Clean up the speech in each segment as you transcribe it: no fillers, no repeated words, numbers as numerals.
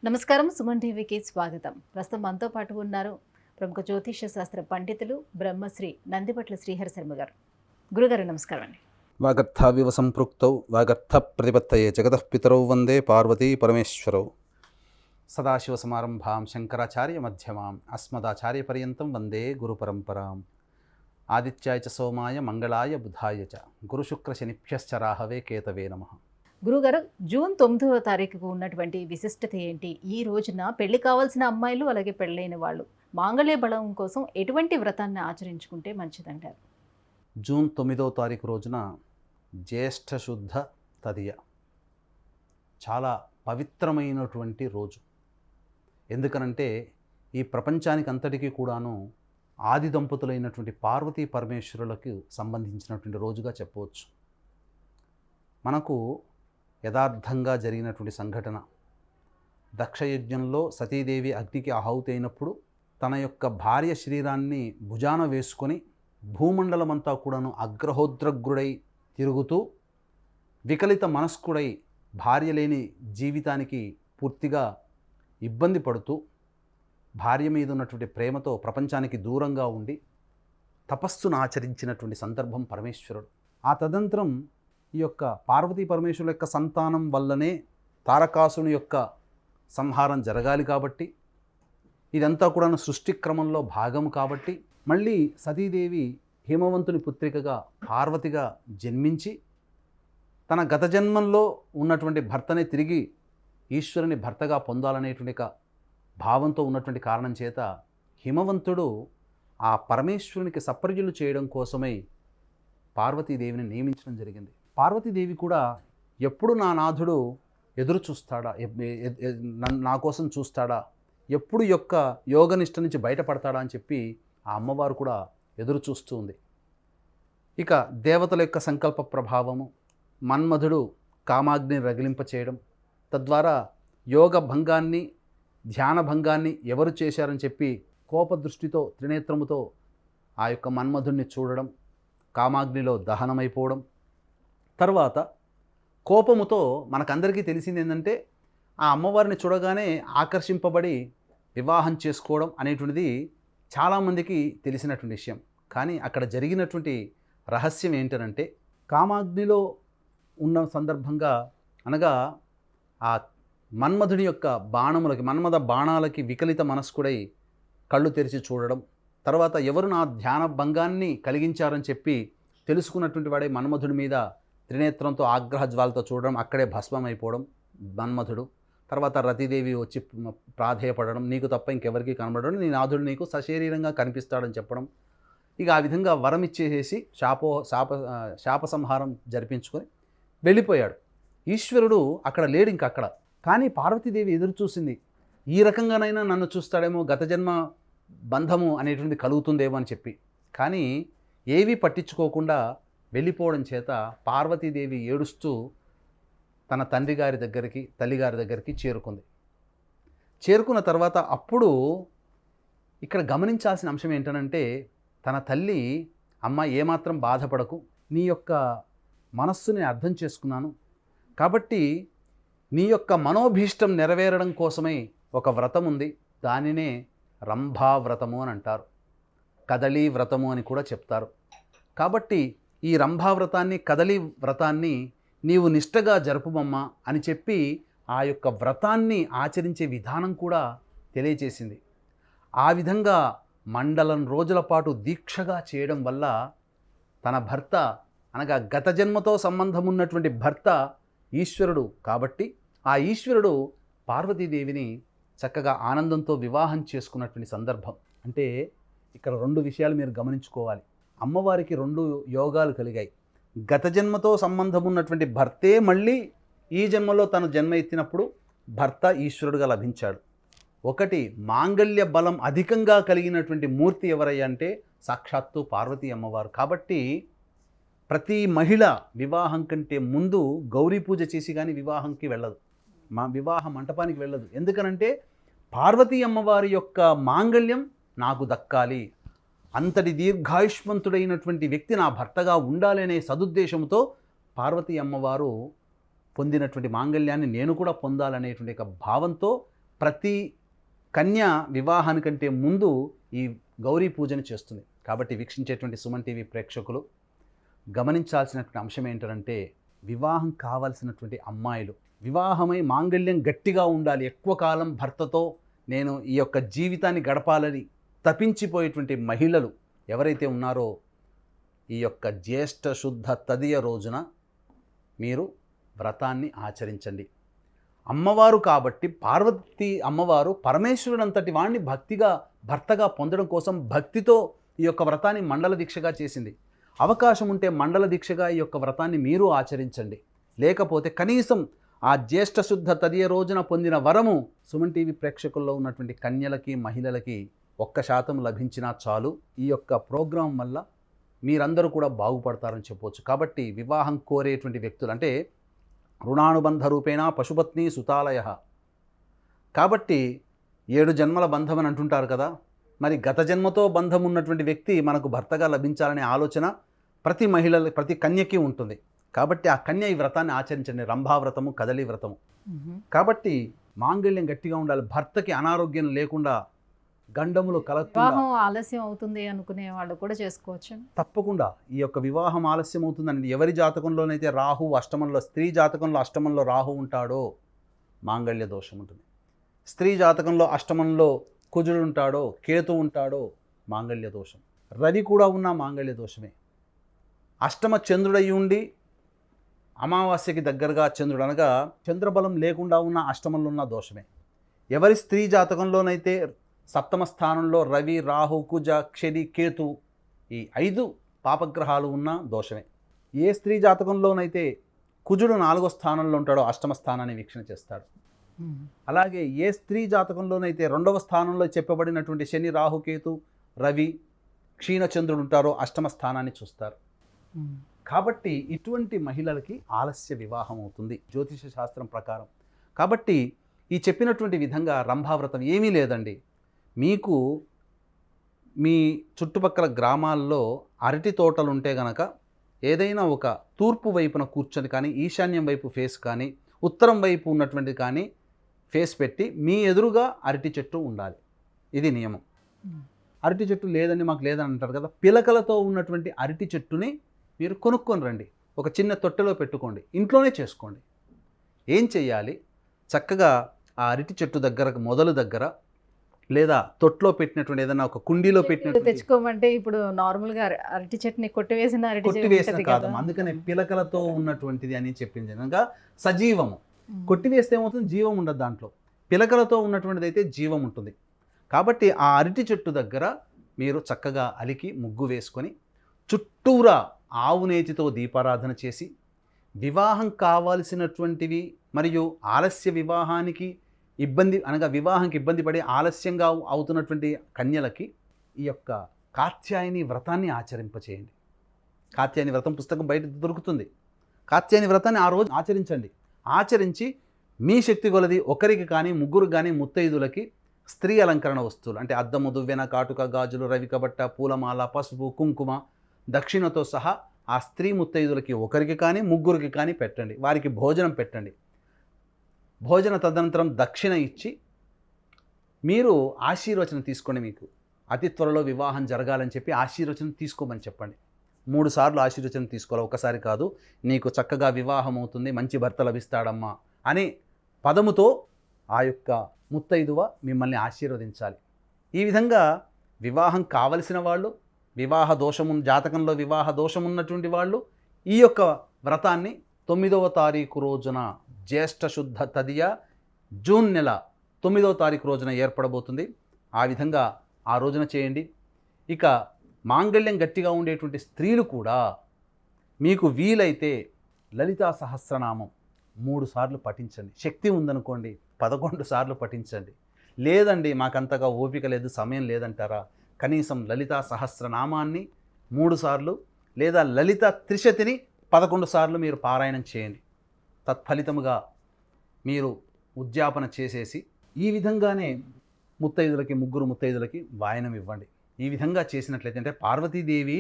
నమస్కారం. సుమన్ టీవీకి స్వాగతం. ప్రస్తుతం మనతో పాటు ఉన్నారు ప్రముఖ జ్యోతిష శాస్త్ర పండితులు బ్రహ్మశ్రీ నందిపట్ల శ్రీహరి శర్మ గారు. గురుగారు నమస్కారం అండి. వాగర్థావివ సంపృక్తౌ వాగర్థ ప్రతిపత్తయే జగతః పితరౌ వందే పార్వతీ పరమేశ్వరౌ. సదాశివసమారంభాం శంకరాచార్య మధ్యమాం అస్మదాచార్య పర్యంతం వందే గురు పరంపరాం. ఆదిత్యాయ చ సోమాయ మంగళాయ బుధాయ చ గురుశుక్ర శనిభ్యశ్చ రాహవే కేతవే నమః. గురుగారు, జూన్ 9వ తారీఖుకు ఉన్నటువంటి విశిష్టత ఏంటి? ఈ రోజున పెళ్లి కావాల్సిన అమ్మాయిలు అలాగే పెళ్ళైన వాళ్ళు మాంగళ్య బలం కోసం ఎటువంటి వ్రతాన్ని ఆచరించుకుంటే మంచిదంటారు? జూన్ 9వ తారీఖు రోజున జ్యేష్ఠ శుద్ధ తదియ, చాలా పవిత్రమైనటువంటి రోజు. ఎందుకనంటే ఈ ప్రపంచానికి అంతటికీ కూడాను ఆది దంపతులైనటువంటి పార్వతీ పరమేశ్వరులకు సంబంధించినటువంటి రోజుగా చెప్పవచ్చు. మనకు యథార్థంగా జరిగినటువంటి సంఘటన, దక్షయజ్ఞంలో సతీదేవి అగ్నికి ఆహుతి అయినప్పుడు తన యొక్క భార్య శరీరాన్ని భుజాన వేసుకొని భూమండలమంతా కూడాను అగ్రహోద్రగ్రుడై తిరుగుతూ వికలిత మనస్కుడై భార్య లేని జీవితానికి పూర్తిగా ఇబ్బంది పడుతూ భార్య మీద ఉన్నటువంటి ప్రేమతో ప్రపంచానికి దూరంగా ఉండి తపస్సును ఆచరించినటువంటి సందర్భం పరమేశ్వరుడు. ఆ తదనంతరం ఈ యొక్క పార్వతీ పరమేశ్వరుల యొక్క సంతానం వల్లనే తారకాసుని యొక్క సంహారం జరగాలి కాబట్టి, ఇదంతా కూడా సృష్టి క్రమంలో భాగం కాబట్టి, మళ్ళీ సతీదేవి హిమవంతుని పుత్రికగా పార్వతిగా జన్మించి తన గత జన్మంలో ఉన్నటువంటి భర్తనే తిరిగి ఈశ్వరుని భర్తగా పొందాలనేటువంటి భావంతో ఉన్నటువంటి కారణం చేత హిమవంతుడు ఆ పరమేశ్వరునికి సపర్యలు చేయడం కోసమై పార్వతీదేవిని నియమించడం జరిగింది. పార్వతీదేవి కూడా ఎప్పుడు నా నాథుడు ఎదురు చూస్తాడా, నా కోసం చూస్తాడా, ఎప్పుడు యొక్క యోగనిష్ట నుంచి బయటపడతాడా అని చెప్పి ఆ అమ్మవారు కూడా ఎదురు చూస్తూ ఉంది. ఇక దేవతల యొక్క సంకల్ప ప్రభావము, మన్మధుడు కామాగ్నిని రగిలింప చేయడం, తద్వారా యోగ భంగాన్ని ధ్యాన భంగాన్ని ఎవరు చేశారని చెప్పి కోపదృష్టితో త్రినేత్రముతో ఆ యొక్క మన్మధుడిని చూడడం, కామాగ్నిలో దహనమైపోవడం, తర్వాత కోపముతో మనకందరికీ తెలిసింది ఏంటంటే ఆ అమ్మవారిని చూడగానే ఆకర్షింపబడి వివాహం చేసుకోవడం అనేటువంటిది చాలామందికి తెలిసినటువంటి విషయం. కానీ అక్కడ జరిగినటువంటి రహస్యం ఏంటనంటే, కామాగ్నిలో ఉన్న సందర్భంగా అనగా ఆ మన్మధుని యొక్క మన్మథ బాణాలకి వికలిత మనస్కుడై కళ్ళు తెరిచి చూడడం, తర్వాత ఎవరు నా ధ్యాన భంగాన్ని కలిగించారని చెప్పి తెలుసుకున్నటువంటి వాడే మన్మధుడి మీద త్రినేత్రంతో ఆగ్రహ జ్వాలతో చూడడం, అక్కడే భస్మమైపోవడం మన్మధుడు. తర్వాత రతిదేవి వచ్చి ప్రాధేయపడడం, నీకు తప్ప ఇంకెవరికి కనబడడం, నీ నాథుడు నీకు సశరీరంగా కనిపిస్తాడని చెప్పడం. ఇక ఆ విధంగా వరం ఇచ్చేసేసి శాప సంహారం జరిపించుకొని వెళ్ళిపోయాడు. ఈశ్వరుడు అక్కడ లేడు ఇంక అక్కడ. కానీ పార్వతీదేవి ఎదురు చూసింది, ఈ రకంగానైనా నన్ను చూస్తాడేమో, గత జన్మ బంధము అనేటువంటిది కలుగుతుందేమో అని చెప్పి. కానీ ఏవీ పట్టించుకోకుండా వెళ్ళిపోవడం చేత పార్వతీదేవి ఏడుస్తూ తన తల్లిగారి దగ్గరికి చేరుకుంది. చేరుకున్న తర్వాత అప్పుడు ఇక్కడ గమనించాల్సిన అంశం ఏంటనంటే, తన తల్లి, అమ్మ ఏమాత్రం బాధపడకు, నీ యొక్క మనస్సుని అర్థం చేసుకున్నాను కాబట్టి నీ యొక్క మనోభీష్టం నెరవేరడం కోసమై ఒక వ్రతం ఉంది, దానినే రంభా వ్రతము అని అంటారు, కదలీ వ్రతము అని కూడా చెప్తారు. కాబట్టి ఈ రంభా వ్రతాన్ని, కదలీ వ్రతాన్ని నీవు నిష్టగా జరుపుమమ్మా అని చెప్పి ఆ యొక్క వ్రతాన్ని ఆచరించే విధానం కూడా తెలియచేసింది. ఆ విధంగా మండలం రోజుల పాటు దీక్షగా చేయడం వల్ల తన భర్త అనగా గత జన్మతో సంబంధం ఉన్నటువంటి భర్త ఈశ్వరుడు కాబట్టి ఆ ఈశ్వరుడు పార్వతీదేవిని చక్కగా ఆనందంతో వివాహం చేసుకున్నటువంటి సందర్భం. అంటే ఇక్కడ రెండు విషయాలు మీరు గమనించుకోవాలి. అమ్మవారికి రెండు యోగాలు కలిగాయి. గత జన్మతో సంబంధం ఉన్నటువంటి భర్తే మళ్ళీ ఈ జన్మలో తను జన్మ ఎత్తినప్పుడు భర్త ఈశ్వరుడుగా లభించాడు. ఒకటి, మాంగళ్య బలం అధికంగా కలిగినటువంటి మూర్తి ఎవరయ్యా అంటే సాక్షాత్తు పార్వతీ అమ్మవారు. కాబట్టి ప్రతి మహిళ వివాహం కంటే ముందు గౌరీ పూజ చేసి కానీ వివాహంకి వెళ్ళదు, వివాహ మంటపానికి వెళ్ళదు. ఎందుకనంటే పార్వతీ అమ్మవారి యొక్క మాంగళ్యం నాకు దక్కాలి, అంతటి దీర్ఘాయుష్మంతుడైనటువంటి వ్యక్తి నా భర్తగా ఉండాలనే సదుద్దేశంతో పార్వతీ అమ్మవారు పొందినటువంటి మాంగళ్యాన్ని నేను కూడా పొందాలనేటువంటి ఒక భావంతో ప్రతి కన్య వివాహానికంటే ముందు ఈ గౌరీ పూజను చేస్తుంది. కాబట్టి వీక్షించేటువంటి సుమన్ టీవీ ప్రేక్షకులు గమనించాల్సినటువంటి అంశం ఏంటంటే, వివాహం కావాల్సినటువంటి అమ్మాయిలు, వివాహమై మాంగళ్యం గట్టిగా ఉండాలి, ఎక్కువ కాలం భర్తతో నేను ఈ యొక్క జీవితాన్ని గడపాలని తపించిపోయేటువంటి మహిళలు ఎవరైతే ఉన్నారో, ఈ యొక్క జ్యేష్ఠ శుద్ధ తదియ రోజున మీరు వ్రతాన్ని ఆచరించండి. అమ్మవారు కాబట్టి పార్వతీ అమ్మవారు పరమేశ్వరుడంతటి వాణ్ణి భర్తగా పొందడం కోసం భక్తితో ఈ యొక్క వ్రతాన్ని మండల దీక్షగా చేసింది. అవకాశం ఉంటే మండల దీక్షగా ఈ యొక్క వ్రతాన్ని మీరు ఆచరించండి. లేకపోతే కనీసం ఆ జ్యేష్ఠ శుద్ధ తదియ రోజున పొందిన వరము సుమన్ టీవీ ప్రేక్షకుల్లో ఉన్నటువంటి కన్యలకి, మహిళలకి 1% లభించినా చాలు. ఈ యొక్క ప్రోగ్రాం వల్ల మీరందరూ కూడా బాగుపడతారని చెప్పవచ్చు. కాబట్టి వివాహం కోరేటువంటి వ్యక్తులు అంటే రుణానుబంధ రూపేణ పశుపత్ని సుతాలయ, కాబట్టి 7 జన్మల బంధం అని అంటుంటారు కదా. మరి గత జన్మతో బంధం ఉన్నటువంటి వ్యక్తి మనకు భర్తగా లభించాలనే ఆలోచన ప్రతి కన్యకి ఉంటుంది. కాబట్టి ఆ కన్య ఈ వ్రతాన్ని ఆచరించండి. రంభావ్రతము, కదలి వ్రతము. కాబట్టి మాంగళ్యం గట్టిగా ఉండాలి, భర్తకి అనారోగ్యం లేకుండా, గండములు కలగకుండా. వివాహం ఆలస్యం అవుతుంది అనుకునే వాళ్ళు కూడా చేసుకోవచ్చు. తప్పకుండా ఈ యొక్క వివాహం ఆలస్యం అవుతుందండి. ఎవరి జాతకంలోనైతే రాహు అష్టమంలో, స్త్రీ జాతకంలో అష్టమంలో రాహు ఉంటాడో మాంగళ్య దోషం ఉంటుంది. స్త్రీ జాతకంలో అష్టమంలో కుజుడు ఉంటాడో, కేతు ఉంటాడో మాంగళ్య దోషం. రవి కూడా ఉన్న మాంగళ్య దోషమే. అష్టమ చంద్రుడయి ఉండి అమావాస్యకి దగ్గరగా చంద్రుడు అనగా చంద్రబలం లేకుండా ఉన్న అష్టమంలో ఉన్న దోషమే. ఎవరి స్త్రీ జాతకంలోనైతే సప్తమ స్థానంలో రవి, రాహు, కుజ, క్షని, కేతు ఈ 5 పాపగ్రహాలు ఉన్న దోషమే. ఏ స్త్రీ జాతకంలోనైతే కుజుడు 4వ స్థానంలో ఉంటాడో అష్టమ స్థానాన్ని వీక్షణ చేస్తాడు. అలాగే ఏ స్త్రీ జాతకంలోనైతే 2వ స్థానంలో చెప్పబడినటువంటి శని, రాహు, కేతు, రవి, క్షీణచంద్రుడు ఉంటారో అష్టమ స్థానాన్ని చూస్తారు. కాబట్టి ఇటువంటి మహిళలకి ఆలస్య వివాహం అవుతుంది జ్యోతిష శాస్త్రం ప్రకారం. కాబట్టి ఈ చెప్పినటువంటి విధంగా రంభావ్రతం ఏమీ లేదండి. మీకు మీ చుట్టుపక్కల గ్రామాల్లో అరటి తోటలు ఉంటే గనక ఏదైనా ఒక తూర్పు వైపున కూర్చొని కానీ, ఈశాన్యం వైపు ఫేస్ కానీ, ఉత్తరం వైపు ఉన్నటువంటి కానీ ఫేస్ పెట్టి మీ ఎదురుగా అరటి చెట్టు ఉండాలి. ఇది నియమం. అరటి చెట్టు లేదని మాకు లేదని అంటారు కదా, పిలకలతో ఉన్నటువంటి అరటి చెట్టుని మీరు కొనుక్కొని రండి. ఒక చిన్న తొట్టెలో పెట్టుకోండి, ఇంట్లోనే చేసుకోండి. ఏం చెయ్యాలి, చక్కగా ఆ అరటి చెట్టు దగ్గర, మొదలు దగ్గర లేదా తొట్లో పెట్టినటువంటి ఏదైనా ఒక కుండీలో పెట్టినటువంటి తెచ్చుకోమంటే ఇప్పుడు నార్మల్గా అరటి చెట్టుని కొట్టివేసిన కాదు, అందుకనే పిలకలతో ఉన్నటువంటిది అని చెప్పింది. అనగా సజీవము. కొట్టివేస్తే ఏమవుతుంది, జీవం ఉండదు దాంట్లో. పిలకలతో ఉన్నటువంటిది అయితే జీవం ఉంటుంది. కాబట్టి ఆ అరటి చెట్టు దగ్గర మీరు చక్కగా అలికి ముగ్గు వేసుకొని చుట్టూరా ఆవు నేతితో దీపారాధన చేసి, వివాహం కావాల్సినటువంటివి మరియు ఆలస్య వివాహానికి వివాహానికి ఇబ్బంది పడి ఆలస్యంగా అవుతున్నటువంటి కన్యలకి ఈ యొక్క కాత్యాయని వ్రతాన్ని ఆచరింపచేయండి. కాత్యాయని వ్రతం పుస్తకం బయట దొరుకుతుంది. కాత్యాయని వ్రతాన్ని ఆ రోజు ఆచరించండి. ఆచరించి మీ శక్తి కొలది ఒకరికి కానీ, ముగ్గురికి కానీ ముత్తైదులకి స్త్రీ అలంకరణ వస్తువులు అంటే అద్దము, దువ్వెన, కాటుక, గాజులు, రవికబట్ట, పూలమాల, పసుపు, కుంకుమ, దక్షిణతో సహా ఆ స్త్రీ ముత్తైదులకి ఒకరికి కానీ, ముగ్గురికి కానీ పెట్టండి. వారికి భోజనం పెట్టండి. భోజన తదనంతరం దక్షిణ ఇచ్చి మీరు ఆశీర్వచనం తీసుకోండి. మీకు అతి త్వరలో వివాహం జరగాలని చెప్పి ఆశీర్వచనం తీసుకోమని చెప్పండి. 3 సార్లు ఆశీర్వచనం తీసుకోవాలి, ఒకసారి కాదు. నీకు చక్కగా వివాహం అవుతుంది, మంచి భర్త లభిస్తాడమ్మా అనే పదముతో ఆ యొక్క ముత్తైదువ మిమ్మల్ని ఆశీర్వదించాలి. ఈ విధంగా వివాహం కావలసిన వాళ్ళు, జాతకంలో వివాహ దోషం ఉన్నటువంటి వాళ్ళు ఈ యొక్క వ్రతాన్ని 9వ తారీఖు రోజున, జ్యేష్ఠ శుద్ధ తదియ, జూన్ నెల 9వ తారీఖు రోజున ఏర్పడబోతుంది. ఆ విధంగా ఆ రోజున చేయండి. ఇక మాంగళ్యం గట్టిగా ఉండేటువంటి స్త్రీలు కూడా మీకు వీలైతే లలితా సహస్రనామం 3 సార్లు పఠించండి. శక్తి ఉందనుకోండి 11 సార్లు పఠించండి. లేదండి మాకంతగా ఓపిక లేదు, సమయం లేదంటారా, కనీసం లలితా సహస్రనామాన్ని 3 సార్లు లేదా లలిత త్రిశతిని 11 సార్లు మీరు పారాయణం చేయండి. తత్ఫలితముగా మీరు ఉద్యాపన చేసేసి ఈ విధంగానే ముగ్గురు ముత్తైదులకి వాయనం ఇవ్వండి. ఈ విధంగా చేసినట్లయితే అంటే పార్వతీదేవి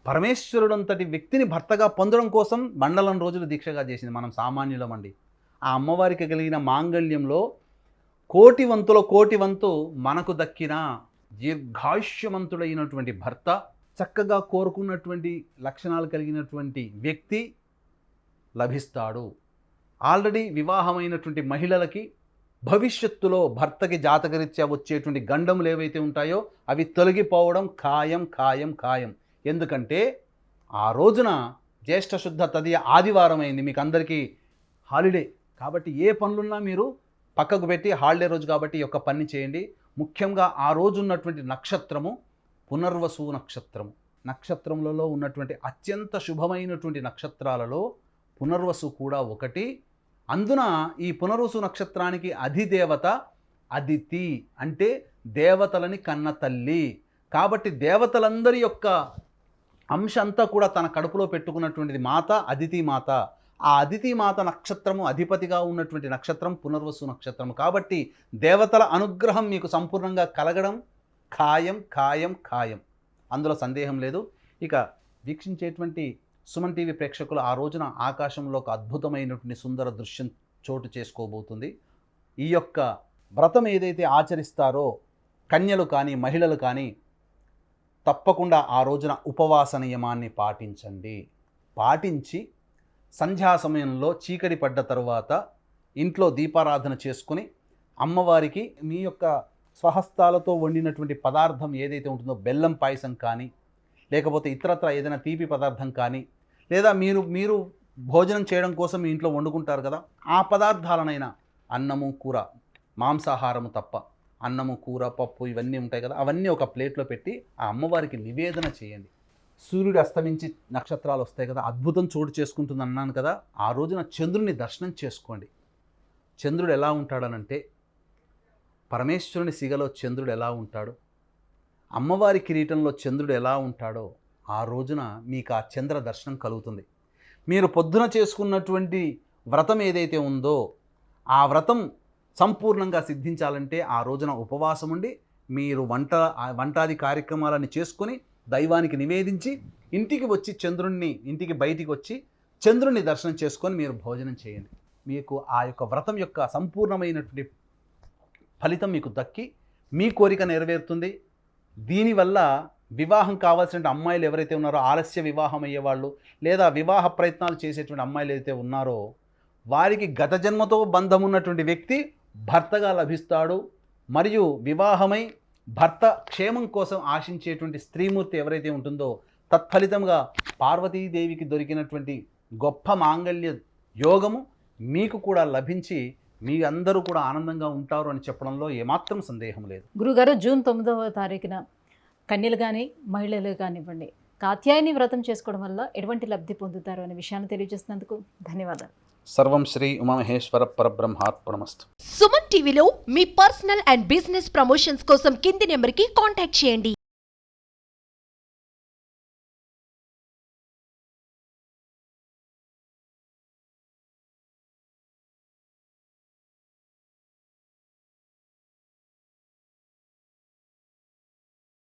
పరమేశ్వరుడంతటి వ్యక్తిని భర్తగా పొందడం కోసం మండలం రోజులు దీక్షగా చేసింది. మనం సామాన్యులమండి. ఆ అమ్మవారికి కలిగిన మాంగళ్యంలో కోటి వంతులో కోటి వంతు మనకు దక్కిన దీర్ఘాయుష్యవంతుడైనటువంటి భర్త, చక్కగా కోరుకున్నటువంటి లక్షణాలు కలిగినటువంటి వ్యక్తి లభిస్తాడు. ఆల్రెడీ వివాహమైనటువంటి మహిళలకి భవిష్యత్తులో భర్తకి జాతకరీత్యా వచ్చేటువంటి గండములు ఏవైతే ఉంటాయో అవి తొలగిపోవడం ఖాయం ఖాయం ఖాయం. ఎందుకంటే ఆ రోజున జ్యేష్ఠ శుద్ధ తదియ ఆదివారం అయింది, మీకు అందరికీ హాలిడే. కాబట్టి ఏ పనులున్నా మీరు పక్కకు పెట్టి హాలిడే రోజు కాబట్టి ఈ యొక్క పని చేయండి. ముఖ్యంగా ఆ రోజు ఉన్నటువంటి నక్షత్రము పునర్వసు నక్షత్రము. నక్షత్రములలో ఉన్నటువంటి అత్యంత శుభమైనటువంటి నక్షత్రాలలో పునర్వసు కూడా ఒకటి. అందున ఈ పునర్వసు నక్షత్రానికి అధిదేవత అదితి, అంటే దేవతలని కన్న తల్లి. కాబట్టి దేవతలందరి యొక్క అంశ అంతా కూడా తన కడుపులో పెట్టుకున్నటువంటిది మాత, అదితి మాత. ఆ అదితి మాత నక్షత్రము అధిపతిగా ఉన్నటువంటి నక్షత్రం పునర్వసు నక్షత్రము. కాబట్టి దేవతల అనుగ్రహం మీకు సంపూర్ణంగా కలగడం ఖాయం ఖాయం ఖాయం, అందులో సందేహం లేదు. ఇక వీక్షించేటువంటి సుమన్ టీవీ ప్రేక్షకులు ఆ రోజున ఆకాశంలో ఒక అద్భుతమైనటువంటి సుందర దృశ్యం చోటు చేసుకోబోతుంది. ఈ యొక్క వ్రతం ఏదైతే ఆచరిస్తారో కన్యలు కానీ మహిళలు కానీ తప్పకుండా ఆ రోజున ఉపవాస నియమాన్ని పాటించండి. పాటించి సంధ్యా సమయంలో చీకటి పడ్డ తరువాత ఇంట్లో దీపారాధన చేసుకుని అమ్మవారికి మీ యొక్క స్వహస్తాలతో వండినటువంటి పదార్థం ఏదైతే ఉంటుందో బెల్లం పాయసం కానీ, లేకపోతే ఇతరత్ర ఏదైనా తీపి పదార్థం కానీ, లేదా మీరు భోజనం చేయడం కోసం మీ ఇంట్లో వండుకుంటారు కదా, ఆ పదార్థాలనైనా అన్నము కూర, మాంసాహారము తప్ప అన్నము కూర పప్పు ఇవన్నీ ఉంటాయి కదా, అవన్నీ ఒక ప్లేట్లో పెట్టి ఆ అమ్మవారికి నివేదన చేయండి. సూర్యుడు అస్తమించి నక్షత్రాలు వస్తాయి కదా, అద్భుతం చోటు చేసుకుంటుంది అన్నాను కదా. ఆ రోజున చంద్రుని దర్శనం చేసుకోండి. చంద్రుడు ఎలా ఉంటాడనంటే పరమేశ్వరుని సిగలో చంద్రుడు ఎలా ఉంటాడు, అమ్మవారి కిరీటంలో చంద్రుడు ఎలా ఉంటాడో ఆ రోజున మీకు ఆ చంద్ర దర్శనం కలుగుతుంది. మీరు పొద్దున చేసుకున్నటువంటి వ్రతం ఏదైతే ఉందో ఆ వ్రతం సంపూర్ణంగా సిద్ధించాలంటే ఆ రోజున ఉపవాసం ఉండి మీరు వంటాది కార్యక్రమాలను చేసుకొని దైవానికి నివేదించి ఇంటికి వచ్చి ఇంటికి బయటికి వచ్చి చంద్రుని దర్శనం చేసుకొని మీరు భోజనం చేయండి. మీకు ఆ యొక్క వ్రతం యొక్క సంపూర్ణమైనటువంటి ఫలితం మీకు దక్కి మీ కోరిక నెరవేరుతుంది. దీనివల్ల వివాహం కావాల్సిన అమ్మాయిలు ఎవరైతే ఉన్నారో, ఆలస్య వివాహం అయ్యేవాళ్ళు లేదా వివాహ ప్రయత్నాలు చేసేటువంటి అమ్మాయిలు ఏదైతే ఉన్నారో వారికి గత జన్మతో బంధం ఉన్నటువంటి వ్యక్తి భర్తగా లభిస్తాడు. మరియు వివాహమై భర్త క్షేమం కోసం ఆశించేటువంటి స్త్రీమూర్తి ఎవరైతే ఉంటుందో తత్ఫలితంగా పార్వతీదేవికి దొరికినటువంటి గొప్ప మాంగళ్య యోగము మీకు కూడా లభించి మీ అందరూ కూడా ఆనందంగా ఉంటారు అని చెప్పడంలో ఏమాత్రం సందేహం లేదు. గురుగారు, జూన్ 9వ తారీఖున కన్యలు కానీ మహిళలు కానివ్వండి కాత్యాయని వ్రతం చేసుకోవడం వల్ల ఎటువంటి లబ్ధి పొందుతారు అనే విషయాన్ని తెలియజేసినందుకు ధన్యవాదాలు. సర్వం శ్రీ ఉమామహేశ్వర పరబ్రహ్మార్పణమస్తు. సుమన్ టీవీలో మీ పర్సనల్ అండ్ బిజినెస్ ప్రమోషన్స్ కోసం కింది నెంబర్కి కాంటాక్ట్ చేయండి.